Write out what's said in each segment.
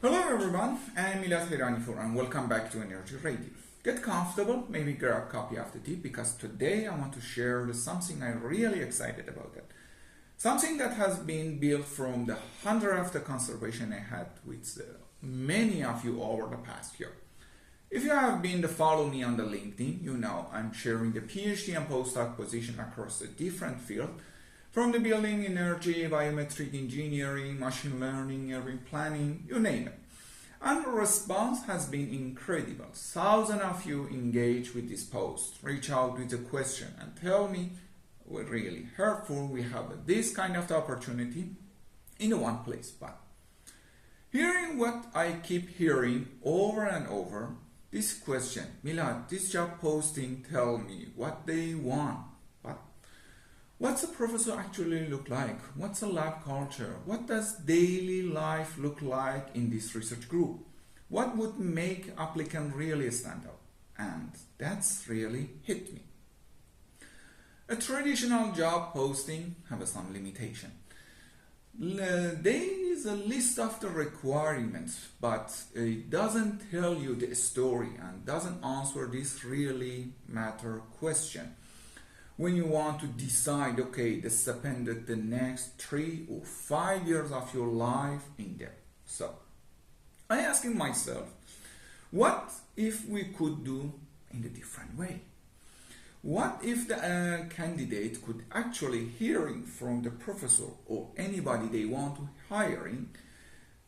Hello everyone, I'm Milas Hiranifur and welcome back to Energy Radio. Get comfortable, maybe grab a copy of the tea because today I want to share something I'm really excited about it. Something that has been built from the 100 of the conversation I had with many of you over the past year. If you have been to follow me on the LinkedIn, you know I'm sharing the PhD and postdoc position across the different fields from the building, energy, biometric engineering, machine learning, urban planning, you name it. And the response has been incredible. Thousands of you engage with this post, reach out with a question and tell me we're really helpful. We have this kind of opportunity in one place. But hearing what I keep hearing over and over, this question, Milad, this job posting tell me what they want. What's a professor actually look like? What's a lab culture? What does daily life look like in this research group? What would make applicant really stand out? And that's really hit me. A traditional job posting has some limitation. There is a list of the requirements, but it doesn't tell you the story and doesn't answer this really matter question. When you want to decide, okay, to spend the next 3 or 5 years of your life in there. So, I asking myself, what if we could do in a different way? What if the candidate could actually hearing from the professor or anybody they want to hiring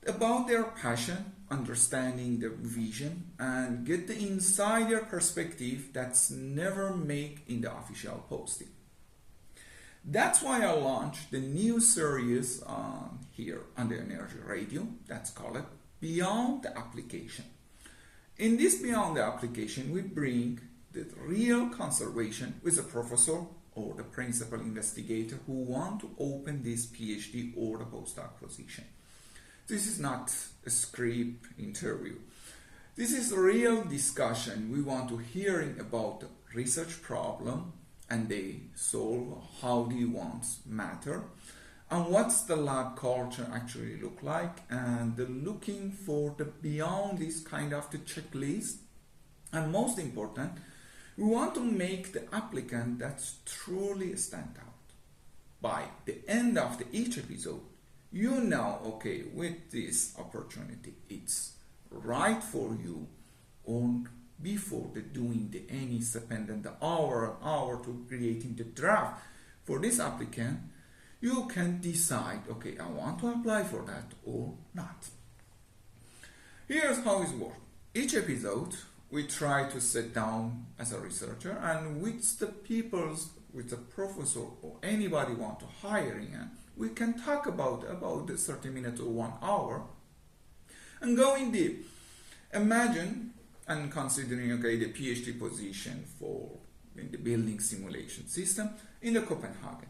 about their passion, understanding their vision, and get the insider perspective that's never made in the official posting. That's why I launched the new series here on the Energy Radio that's called Beyond the Application. In this Beyond the Application, we bring the real conversation with a professor or the principal investigator who want to open this PhD or the postdoc position. This is not a script interview. This is a real discussion. We want to hearing about the research problem and they solve how the ones matter and what's the lab culture actually look like and the looking for the beyond this kind of the checklist. And most important, we want to make the applicant that's truly stand out. By the end of each episode, you know, okay, with this opportunity, it's right for you or before doing any spending the hour to creating the draft for this applicant, you can decide, okay, I want to apply for that or not. Here's how it works. Each episode, we try to sit down as a researcher and with the with the professor or anybody want to hiring and we can talk about the 30 minutes or 1 hour and go in deep. Imagine and considering okay the PhD position for in the building simulation system in the Copenhagen.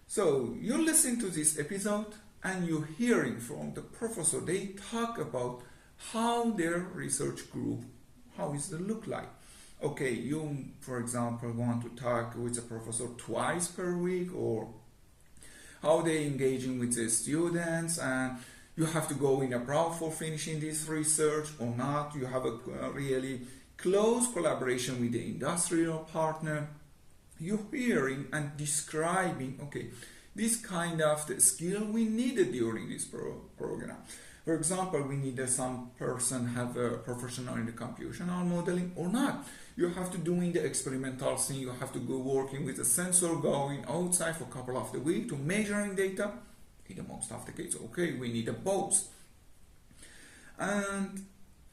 So you listen to this episode and you're hearing from the professor, they talk about how their research group, how is it look like. Okay, you for example want to talk with the professor twice per week or how they engaging with the students and you have to go in abroad for finishing this research or not. You have a really close collaboration with the industrial partner. You're hearing and describing, okay, this kind of the skill we needed during this program. For example, we needed some person have a professional in the computational modeling or not. You have to doing the experimental thing, you have to go working with a sensor going outside for a couple of the week to measuring data. In the most of the case, okay, we need a both. And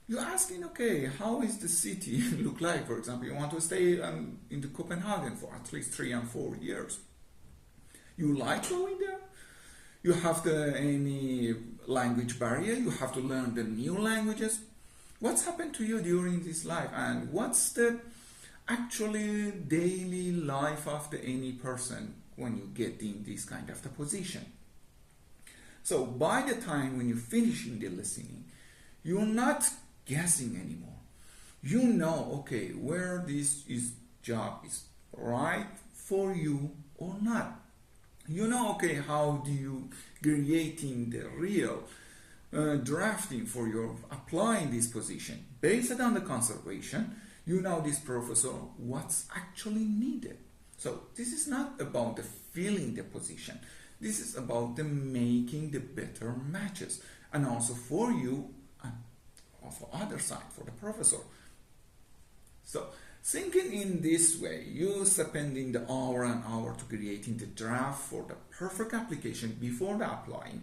you're asking, okay, how is the city look like? For example, you want to stay in the Copenhagen for at least 3 and 4 years. You like going there? You have any language barrier, you have to learn the new languages. What's happened to you during this life and what's the actually daily life of any person when you get in this kind of the position? So by the time when you're finishing the listening, you're not guessing anymore. You know, okay, where this job is right for you or not. You know, okay, how do you creating the real drafting, for your applying this position based on the conservation, you know this professor what's actually needed. So this is not about the filling the position. This is about the making the better matches, and also for you and for other side, for the professor. So thinking in this way, you spending the hour and hour to creating the draft for the perfect application before the applying,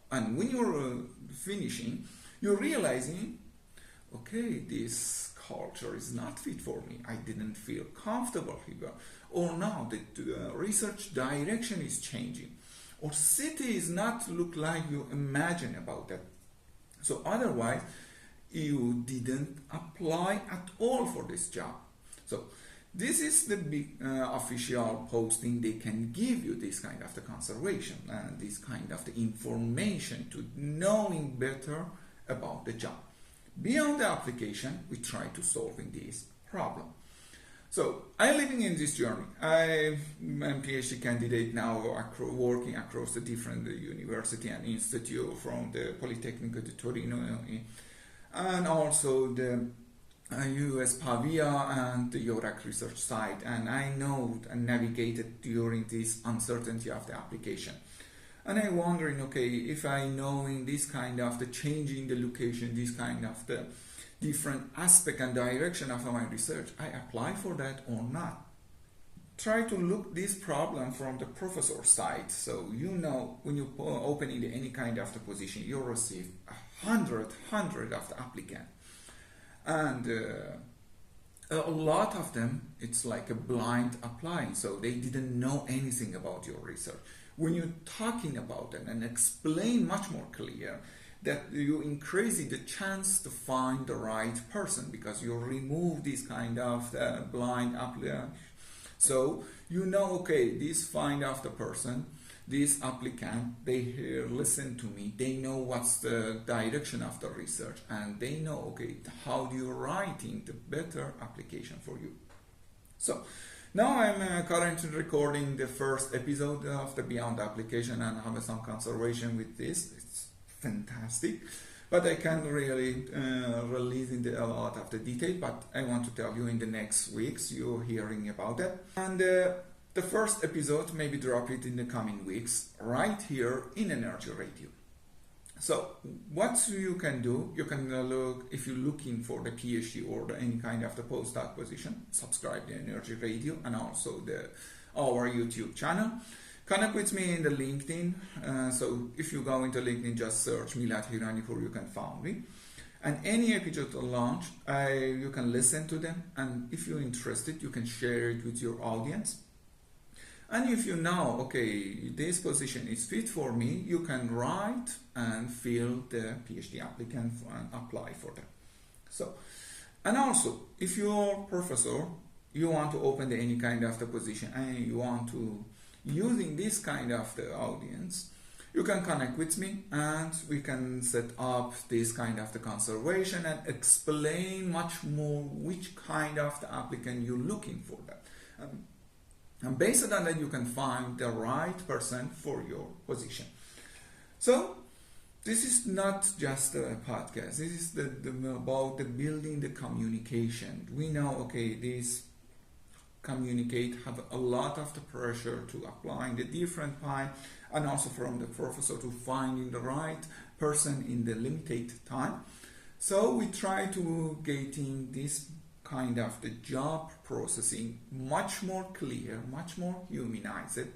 and when you're finishing, you're realizing, okay, this culture is not fit for me. I didn't feel comfortable here. Or now the research direction is changing. Or city is not look like you imagine about that. So otherwise, you didn't apply at all for this job. So this is the big official posting. They can give you this kind of the conservation and this kind of the information to knowing better about the job. Beyond the application, we try to solving this problem. So I'm living in this journey. I'm a PhD candidate now, working across the different university and institute, from the Polytechnico di Torino and also the US Pavia and the Yorak research site. And I know and navigated during this uncertainty of the application. And I'm wondering, okay, if I know in this kind of the changing the location, this kind of the different aspect and direction of my research, I apply for that or not. Try to look this problem from the professor side. So you know when you open in any kind of the position, you receive 100 of the applicant. And a lot of them, it's like a blind applying, so they didn't know anything about your research. When you're talking about them and explain much more clear, that you increase the chance to find the right person, because you remove this kind of blind applicant. So you know, okay, this find of the person, this applicant, they listen to me, they know what's the direction of the research, and they know, okay, how do you writing the better application for you. So now I'm currently recording the first episode of the Beyond Application and have some conservation with this. It's fantastic, but I can't really release in a lot of the detail, but I want to tell you in the next weeks you're hearing about that. And the first episode maybe drop it in the coming weeks right here in Energy Radio. So what you can do, you can look, if you're looking for the PhD or any kind of the postdoc position, subscribe to Energy Radio and also our YouTube channel. Connect with me in the LinkedIn. So if you go into LinkedIn, just search Milad Hiranipur, you can find me. And any episode launch, you can listen to them. And if you're interested, you can share it with your audience. And if you know, okay, this position is fit for me, you can write and fill the PhD applicant and apply for them. So, and also, if you're a professor, you want to open any kind of the position and you want to using this kind of the audience, you can connect with me and we can set up this kind of the conservation and explain much more which kind of the applicant you're looking for that. And based on that, you can find the right person for your position. So this is not just a podcast. This is about the building the communication. We know, okay, this communicate have a lot of the pressure to applying the different time, and also from the professor to finding the right person in the limited time. So we try to getting this kind of the job processing much more clear, much more humanized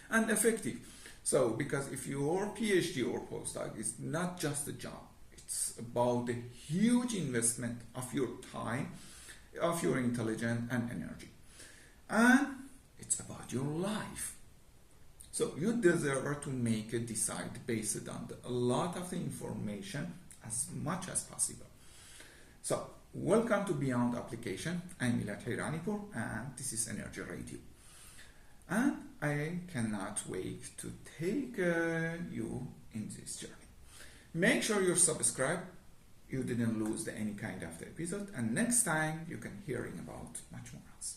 and effective. So because if your PhD or postdoc is not just a job, it's about the huge investment of your time, of your intelligence and energy, and it's about your life. So you deserve to make a decide based on a lot of the information as much as possible. So welcome to Beyond Application. I'm Milad Hiranipur and this is Energy Radio. And I cannot wait to take you in this journey. Make sure you subscribe. You didn't lose any kind of the episode, and next time you can hearing about much more else.